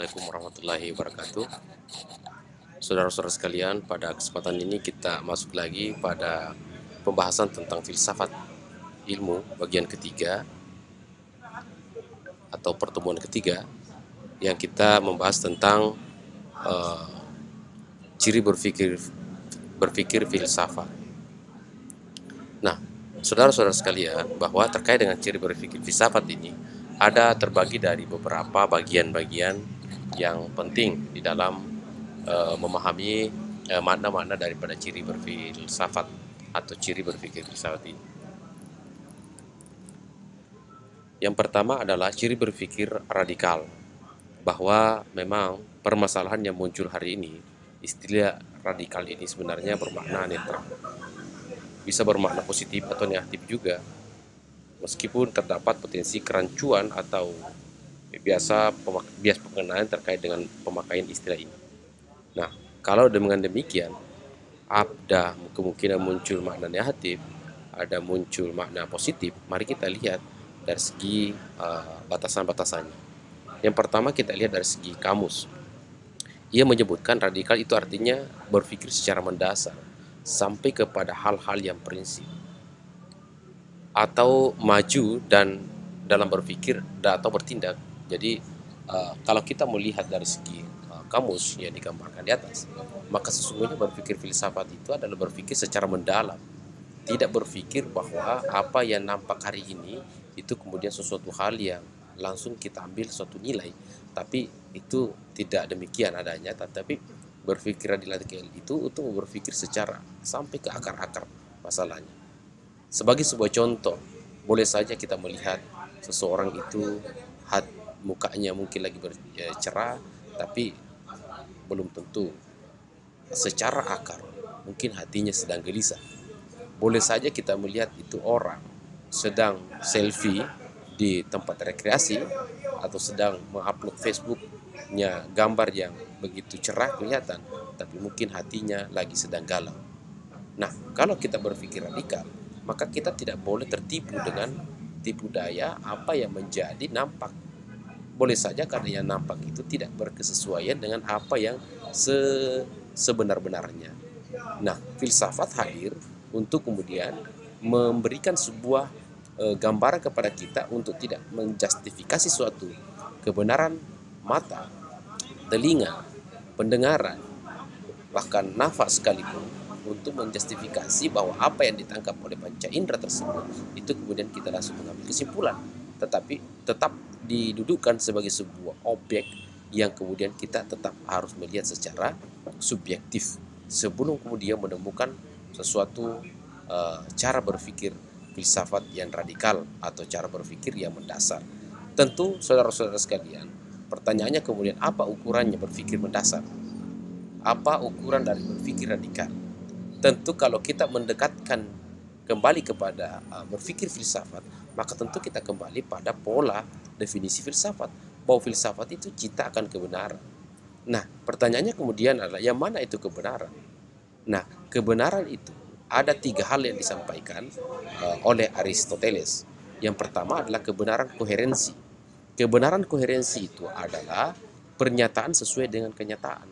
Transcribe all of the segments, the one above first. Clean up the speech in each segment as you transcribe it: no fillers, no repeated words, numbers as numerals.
Assalamualaikum warahmatullahi wabarakatuh. Saudara-saudara sekalian, pada kesempatan ini kita masuk lagi pada pembahasan tentang filsafat ilmu bagian ketiga atau pertemuan ketiga, yang kita membahas tentang ciri berpikir filsafat. Nah, saudara-saudara sekalian, bahwa terkait dengan ciri berpikir filsafat ini ada terbagi dari beberapa bagian-bagian yang penting di dalam memahami makna-makna daripada ciri berfilsafat atau ciri berpikir filsafat ini. Yang pertama adalah ciri berpikir radikal, bahwa memang permasalahan yang muncul hari ini, istilah radikal ini sebenarnya bermakna netral, bisa bermakna positif atau negatif juga, meskipun terdapat potensi kerancuan atau bias pengenaan terkait dengan pemakaian istilah ini. Nah, kalau dengan demikian, ada kemungkinan muncul makna negatif, ada muncul makna positif. Mari kita lihat dari segi batasan-batasannya. Yang pertama kita lihat dari segi kamus. Ia menyebutkan radikal itu artinya berpikir secara mendasar sampai kepada hal-hal yang prinsip, atau maju dan dalam berpikir atau bertindak. Jadi kalau kita melihat dari segi kamus yang digambarkan di atas, maka sesungguhnya berpikir filsafat itu adalah berpikir secara mendalam, tidak berpikir bahwa apa yang nampak hari ini itu kemudian sesuatu hal yang langsung kita ambil suatu nilai, tapi itu tidak demikian adanya. Tetapi berpikir radikal itu untuk berpikir secara sampai ke akar-akar masalahnya. Sebagai sebuah contoh, boleh saja kita melihat seseorang itu mukanya mungkin lagi bercerah, tapi belum tentu secara akar mungkin hatinya sedang gelisah. Boleh saja kita melihat itu orang sedang selfie di tempat rekreasi atau sedang mengupload Facebooknya gambar yang begitu cerah kelihatan, tapi mungkin hatinya lagi sedang galau. Nah, kalau kita berpikir radikal, maka kita tidak boleh tertipu dengan tipu daya apa yang menjadi nampak. Boleh saja karena yang nampak itu tidak berkesesuaian dengan apa yang sebenar-benarnya. Nah, filsafat hadir untuk kemudian memberikan sebuah gambaran kepada kita untuk tidak menjustifikasi suatu kebenaran mata, telinga, pendengaran, bahkan nafas sekalipun, untuk menjustifikasi bahwa apa yang ditangkap oleh panca indera tersebut itu kemudian kita langsung mengambil kesimpulan, tetapi tetap didudukkan sebagai sebuah objek yang kemudian kita tetap harus melihat secara subjektif sebelum kemudian menemukan sesuatu cara berpikir filsafat yang radikal atau cara berpikir yang mendasar. Tentu saudara-saudara sekalian, pertanyaannya kemudian apa ukurannya berpikir mendasar? Apa ukuran dari berpikir radikal? Tentu kalau kita mendekatkan kembali kepada berpikir filsafat, maka tentu kita kembali pada pola definisi filsafat, bahwa filsafat itu cita akan kebenaran. Nah, pertanyaannya kemudian adalah yang mana itu kebenaran? Nah, kebenaran itu ada 3 hal yang disampaikan oleh Aristoteles. Yang pertama adalah kebenaran koherensi. Kebenaran koherensi itu adalah pernyataan sesuai dengan kenyataan.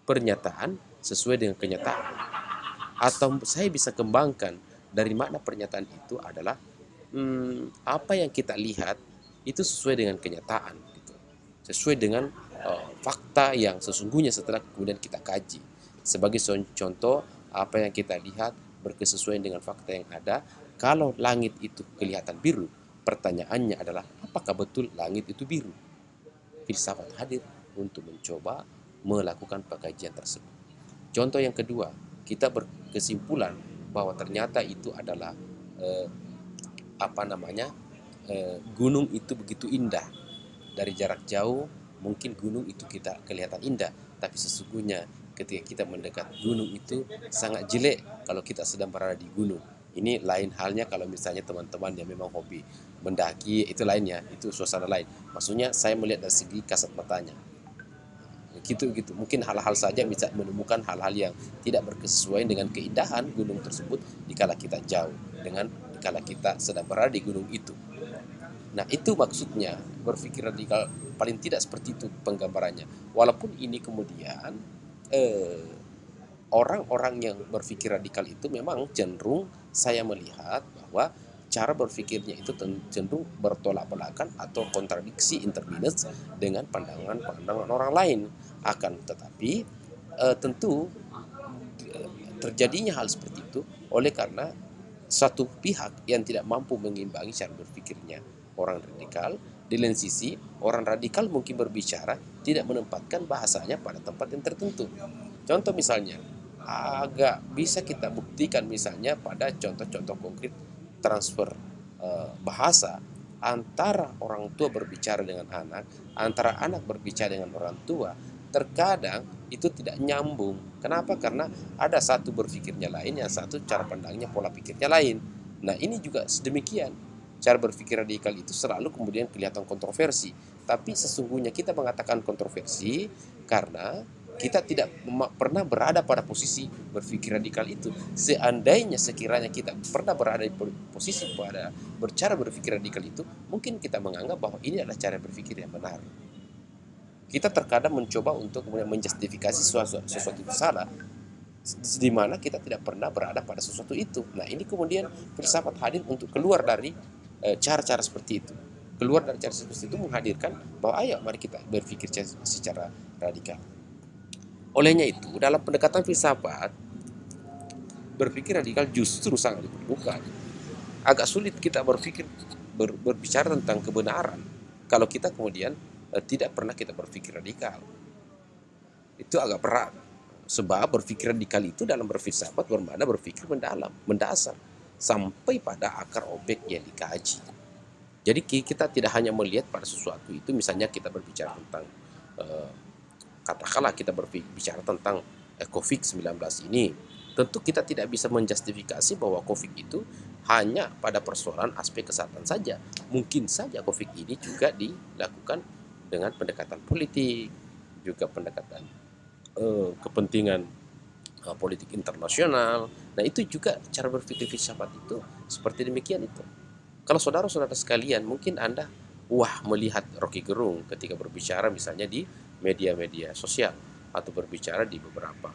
Pernyataan sesuai dengan kenyataan. Atau saya bisa kembangkan dari makna pernyataan itu adalah apa yang kita lihat itu sesuai dengan kenyataan, gitu. Sesuai dengan fakta yang sesungguhnya setelah kemudian kita kaji. Sebagai contoh, apa yang kita lihat berkesesuaian dengan fakta yang ada. Kalau langit itu kelihatan biru, pertanyaannya adalah apakah betul langit itu biru? Filsafat hadir untuk mencoba melakukan pengkajian tersebut. Contoh yang kedua, kita berkesimpulan bahwa ternyata itu adalah gunung itu begitu indah. Dari jarak jauh mungkin gunung itu kita kelihatan indah, tapi sesungguhnya ketika kita mendekat gunung itu sangat jelek kalau kita sedang berada di gunung. Ini lain halnya kalau misalnya teman-teman yang memang hobi mendaki, itu lainnya, itu suasana lain. Maksudnya saya melihat dari segi kasat matanya. Gitu. Mungkin hal-hal saja bisa menemukan hal-hal yang tidak berkesesuaian dengan keindahan gunung tersebut dikala kita jauh dengan dikala kita sedang berada di gunung itu. Nah, itu maksudnya berpikir radikal paling tidak seperti itu penggambarannya. Walaupun ini kemudian orang-orang yang berpikir radikal itu memang cenderung saya melihat bahwa cara berpikirnya itu cenderung bertolak belakang atau kontradiksi interminus dengan pandangan-pandangan orang lain. Akan tetapi tentu terjadinya hal seperti itu oleh karena satu pihak yang tidak mampu mengimbangi cara berpikirnya orang radikal. Di lain sisi, orang radikal mungkin berbicara tidak menempatkan bahasanya pada tempat yang tertentu. Contoh misalnya, agak bisa kita buktikan misalnya pada contoh-contoh konkret transfer bahasa antara orang tua berbicara dengan anak, antara anak berbicara dengan orang tua. Terkadang itu tidak nyambung. Kenapa? Karena ada satu berpikirnya lain, yang satu cara pandangnya, pola pikirnya lain. Nah, ini juga sedemikian. Cara berpikir radikal itu selalu kemudian kelihatan kontroversi. Tapi sesungguhnya kita mengatakan kontroversi karena kita tidak pernah berada pada posisi berpikir radikal itu. Seandainya sekiranya kita pernah berada di posisi pada cara berpikir radikal itu, mungkin kita menganggap bahwa ini adalah cara berpikir yang benar. Kita terkadang mencoba untuk kemudian menjustifikasi sesuatu itu salah, di mana kita tidak pernah berada pada sesuatu itu. Nah, ini kemudian filsafat hadir untuk keluar dari cara-cara seperti itu. Keluar dari cara seperti itu menghadirkan bahwa ayo mari kita berpikir secara radikal. Olehnya itu, dalam pendekatan filsafat, berpikir radikal justru sangat diperlukan. Agak sulit kita berbicara tentang kebenaran kalau kita kemudian tidak pernah kita berpikir radikal. Itu agak berat. Sebab berpikir radikal itu dalam berfilsafat bermakna berpikir mendalam, mendasar, sampai pada akar objek yang dikaji. Jadi kita tidak hanya melihat pada sesuatu itu, misalnya kita berbicara tentang, katakanlah kita berbicara tentang COVID-19 ini, tentu kita tidak bisa menjustifikasi bahwa COVID itu hanya pada persoalan aspek kesehatan saja. Mungkin saja COVID ini juga dilakukan dengan pendekatan politik, juga pendekatan kepentingan politik internasional. Nah, itu juga cara berpikir filsafat itu seperti demikian itu. Kalau saudara-saudara sekalian, mungkin Anda melihat Rocky Gerung ketika berbicara misalnya di media-media sosial atau berbicara di beberapa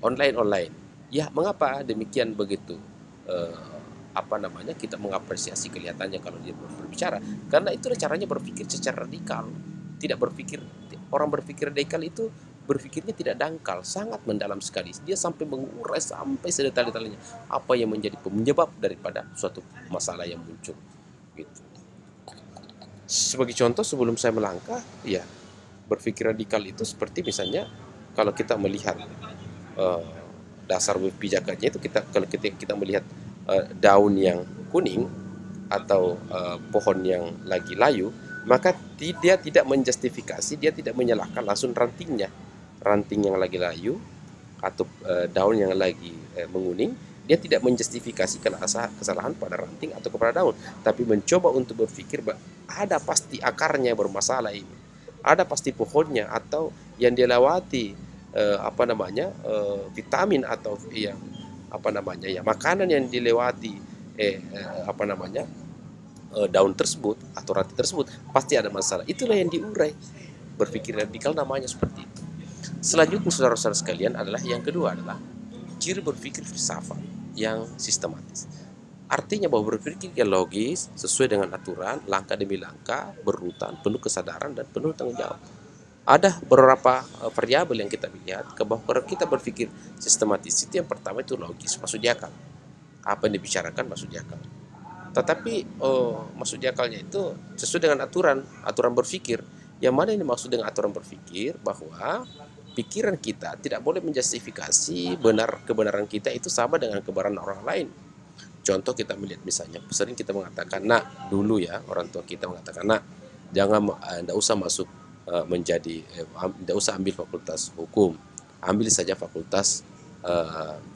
online. Ya, mengapa demikian begitu? Kita mengapresiasi kelihatannya kalau dia berbicara, karena itulah caranya berpikir secara radikal. Orang berpikir radikal itu berpikirnya tidak dangkal, sangat mendalam sekali. Dia sampai mengurai sampai sedetail-detailnya apa yang menjadi penyebab daripada suatu masalah yang muncul. Gitu. Sebagai contoh, sebelum saya melangkah, ya, berpikir radikal itu seperti misalnya kalau kita melihat dasar pijakannya itu, kalau kita melihat daun yang kuning atau pohon yang lagi layu, maka dia tidak menjustifikasi, dia tidak menyalahkan langsung ranting yang lagi layu atau daun yang lagi menguning. Dia tidak menjustifikasikan kesalahan pada ranting atau kepada daun, tapi mencoba untuk berpikir bahwa ada pasti akarnya bermasalah ini, ada pasti pohonnya atau yang dilewati vitamin atau makanan yang dilewati daun tersebut atau ranting tersebut pasti ada masalah. Itulah yang diurai. Berpikir radikal namanya seperti itu. Selanjutnya, saudara-saudara sekalian, adalah yang kedua adalah ciri berpikir filsafat yang sistematis. Artinya bahwa berpikir yang logis, sesuai dengan aturan, langkah demi langkah, berurutan, penuh kesadaran dan penuh tanggung jawab. Ada beberapa variabel yang kita lihat bahwa kita berpikir sistematis itu, yang pertama itu logis, masuk di akal. Apa yang dibicarakan masuk di akal. Tetapi masuk di akalnya itu sesuai dengan aturan berpikir. Yang mana yang dimaksud dengan aturan berpikir? Bahwa pikiran kita tidak boleh menjustifikasi kebenaran kita itu sama dengan kebenaran orang lain. Contoh, kita melihat misalnya sering kita mengatakan, dulu ya orang tua kita mengatakan, jangan, tidak usah masuk tidak usah ambil fakultas hukum, ambil saja fakultas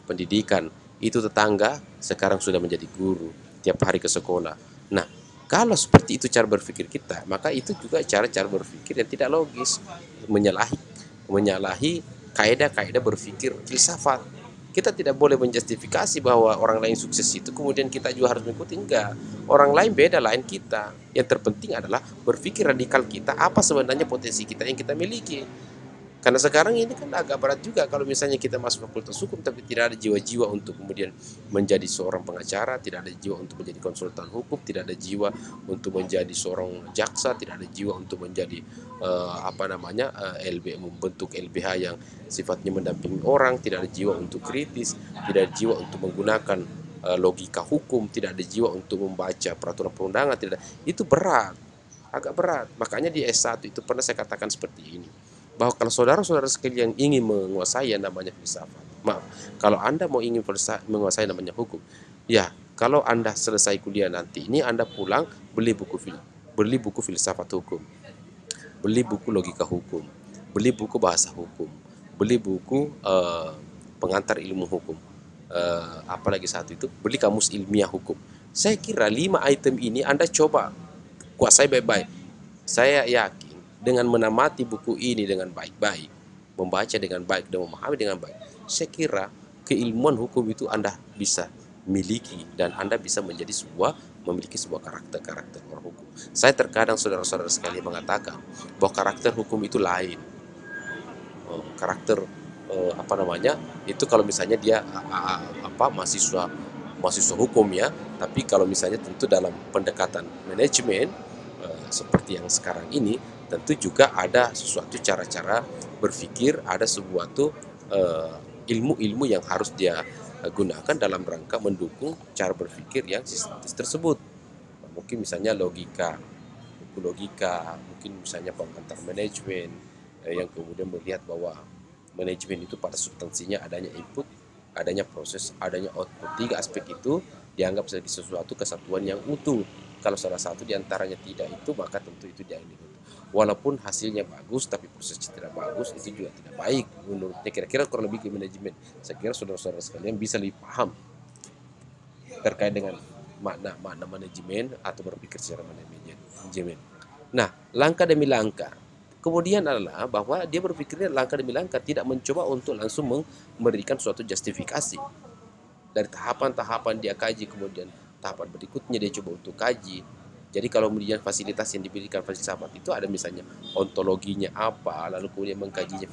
pendidikan. Itu tetangga sekarang sudah menjadi guru, tiap hari ke sekolah. Nah, kalau seperti itu cara berpikir kita, maka itu juga cara berpikir yang tidak logis, menyalahi kaidah-kaidah berpikir filsafat. Kita tidak boleh menjustifikasi bahwa orang lain sukses itu kemudian kita juga harus mengikuti. Enggak. Orang lain beda, lain kita. Yang terpenting adalah berpikir radikal kita, apa sebenarnya potensi kita yang kita miliki. Karena sekarang ini kan agak berat juga kalau misalnya kita masuk fakultas hukum tapi tidak ada jiwa-jiwa untuk kemudian menjadi seorang pengacara, tidak ada jiwa untuk menjadi konsultan hukum, tidak ada jiwa untuk menjadi seorang jaksa, tidak ada jiwa untuk menjadi membentuk LBH yang sifatnya mendampingi orang, tidak ada jiwa untuk kritis, tidak ada jiwa untuk menggunakan logika hukum, tidak ada jiwa untuk membaca peraturan perundangan, tidak ada. Itu berat, agak berat. Makanya di S1 itu pernah saya katakan seperti ini, bahwa kalau saudara-saudara sekalian ingin menguasai yang namanya filsafat, kalau Anda mau ingin menguasai namanya hukum, ya kalau Anda selesai kuliah nanti ini Anda pulang beli buku filsafat hukum, beli buku logika hukum, beli buku bahasa hukum, beli buku pengantar ilmu hukum, apalagi satu itu beli kamus ilmiah hukum. Saya kira 5 item ini Anda coba kuasai baik-baik. Saya yakin dengan menamati buku ini dengan baik-baik, membaca dengan baik dan memahami dengan baik, saya kira keilmuan hukum itu Anda bisa miliki dan Anda bisa memiliki sebuah karakter orang hukum. Saya terkadang saudara-saudara sekalian mengatakan bahwa karakter hukum itu lain. Karakter itu kalau misalnya dia mahasiswa hukum ya, tapi kalau misalnya tentu dalam pendekatan manajemen seperti yang sekarang ini, tentu juga ada sesuatu cara-cara berpikir, ada sesuatu ilmu-ilmu yang harus dia gunakan dalam rangka mendukung cara berpikir yang sistematis tersebut. Mungkin misalnya logika, mungkin misalnya pengantar manajemen yang kemudian melihat bahwa manajemen itu pada substansinya adanya input, adanya proses, adanya output. 3 aspek itu dianggap sebagai sesuatu kesatuan yang utuh. Kalau salah satu diantaranya tidak itu, maka tentu itu dianggap utuh. Walaupun hasilnya bagus, tapi prosesnya tidak bagus, itu juga tidak baik. Menurutnya kira-kira kurang lebih ke manajemen. Saya kira saudara-saudara sekalian bisa lebih paham terkait dengan makna manajemen atau berpikir secara manajemen. Nah, langkah demi langkah. Kemudian adalah bahwa dia berpikirnya langkah demi langkah, tidak mencoba untuk langsung memberikan suatu justifikasi. Dari tahapan-tahapan dia kaji, kemudian tahapan berikutnya dia coba untuk kaji. Jadi kalau kemudian fasilitas yang diberikan filsafat itu ada misalnya ontologinya apa, lalu kemudian mengkajinya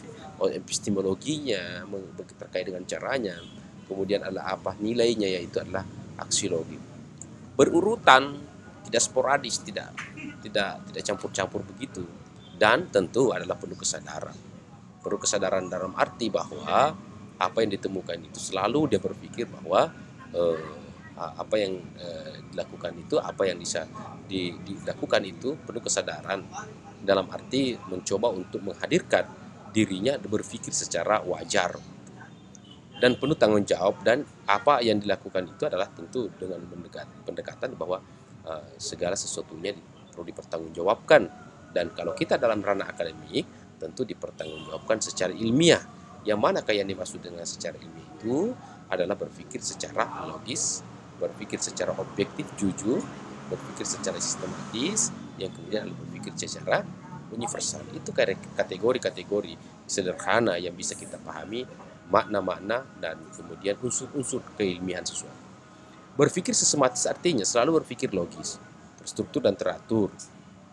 epistemologinya terkait dengan caranya, kemudian adalah apa nilainya, yaitu adalah aksiologi. Berurutan, tidak sporadis, tidak campur-campur begitu. Dan tentu adalah penuh kesadaran dalam arti bahwa apa yang ditemukan itu selalu dia berpikir bahwa apa yang dilakukan itu, apa yang bisa dilakukan itu penuh kesadaran, dalam arti mencoba untuk menghadirkan dirinya berpikir secara wajar dan penuh tanggung jawab, dan apa yang dilakukan itu adalah tentu dengan pendekatan bahwa segala sesuatunya perlu dipertanggungjawabkan. Dan kalau kita dalam ranah akademik, tentu dipertanggungjawabkan secara ilmiah. Yang manakah yang dimaksud dengan secara ilmiah itu adalah berpikir secara logis, berpikir secara objektif, jujur, berpikir secara sistematis, yang kemudian adalah berpikir secara universal. Itu kategori-kategori sederhana yang bisa kita pahami makna-makna dan kemudian unsur-unsur keilmiahan sesuatu. Berpikir sistematis artinya selalu berpikir logis, terstruktur dan teratur.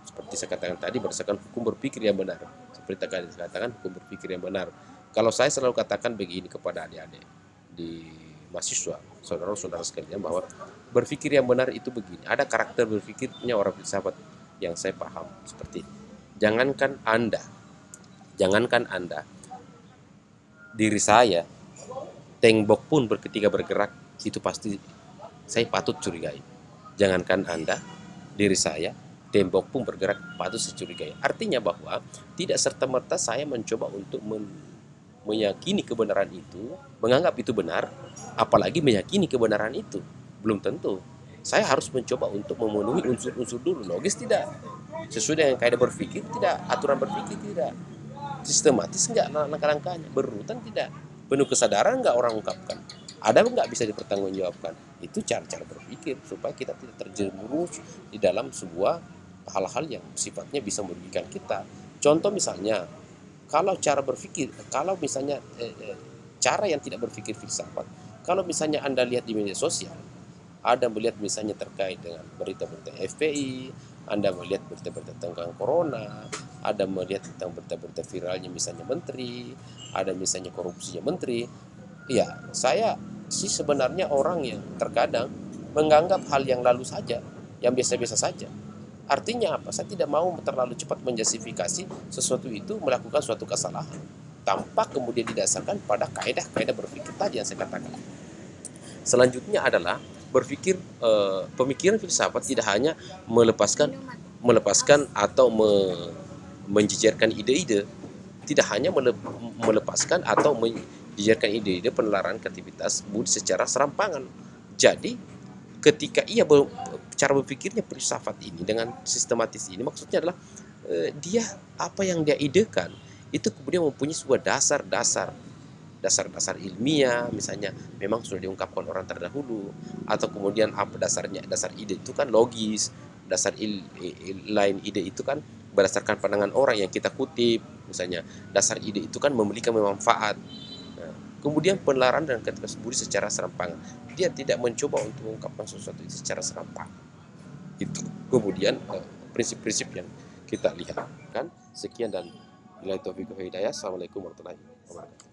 Seperti saya katakan tadi, berdasarkan hukum berpikir yang benar. Seperti saya katakan, hukum berpikir yang benar. Kalau saya selalu katakan begini kepada adik-adik di mahasiswa, saudara-saudara sekalian, bahwa berpikir yang benar itu begini. Ada karakter berpikirnya orang filsafat yang saya paham seperti ini. Jangankan Anda, diri saya, tembok pun ketika bergerak, itu pasti saya patut curigai. Jangankan Anda, diri saya, tembok pun bergerak, patut dicurigai. Artinya bahwa tidak serta-merta saya mencoba untuk meyakini kebenaran itu, menganggap itu benar, apalagi meyakini kebenaran itu. Belum tentu. Saya harus mencoba untuk memenuhi unsur-unsur dulu. Logis tidak, sesuai dengan kaidah berpikir tidak, aturan berpikir tidak, sistematis enggak langkah-langkahnya, berurutan tidak, penuh kesadaran enggak orang ungkapkan, ada enggak bisa dipertanggungjawabkan. Itu cara-cara berpikir supaya kita tidak terjerumus di dalam sebuah hal-hal yang sifatnya bisa merugikan kita. Contoh misalnya, kalau cara berpikir, kalau misalnya cara yang tidak berpikir filsafat. Kalau misalnya Anda lihat di media sosial, Anda melihat misalnya terkait dengan berita-berita FPI, Anda melihat berita-berita tentang corona, Anda melihat tentang berita-berita viralnya misalnya menteri, ada misalnya korupsinya menteri. Ya, saya sih sebenarnya orang yang terkadang menganggap hal yang lalu saja, yang biasa-biasa saja. Artinya apa? Saya tidak mau terlalu cepat menjustifikasi sesuatu itu melakukan suatu kesalahan tanpa kemudian didasarkan pada kaedah-kaedah berpikir tadi yang saya katakan. Selanjutnya adalah berpikir pemikiran filsafat tidak hanya melepaskan atau menjejerkan ide-ide, tidak hanya melepaskan atau menjejerkan ide-ide penelaran kreativitas budi secara serampangan. Jadi ketika cara berpikirnya filsafat ini dengan sistematis ini, maksudnya adalah dia apa yang dia idekan itu kemudian mempunyai sebuah dasar-dasar ilmiah, misalnya memang sudah diungkapkan orang terdahulu, atau kemudian apa dasarnya, dasar ide itu kan logis, dasar lain ide itu kan berdasarkan pandangan orang yang kita kutip, misalnya dasar ide itu kan memiliki manfaat. Nah, kemudian penelaran dan kreativitas budi secara serampangan, dia tidak mencoba untuk mengungkapkan sesuatu itu secara serampangan. Itu kemudian prinsip-prinsip yang kita lihat kan. Sekian dan billahi taufiq wal hidayah. Assalamualaikum warahmatullahi wabarakatuh.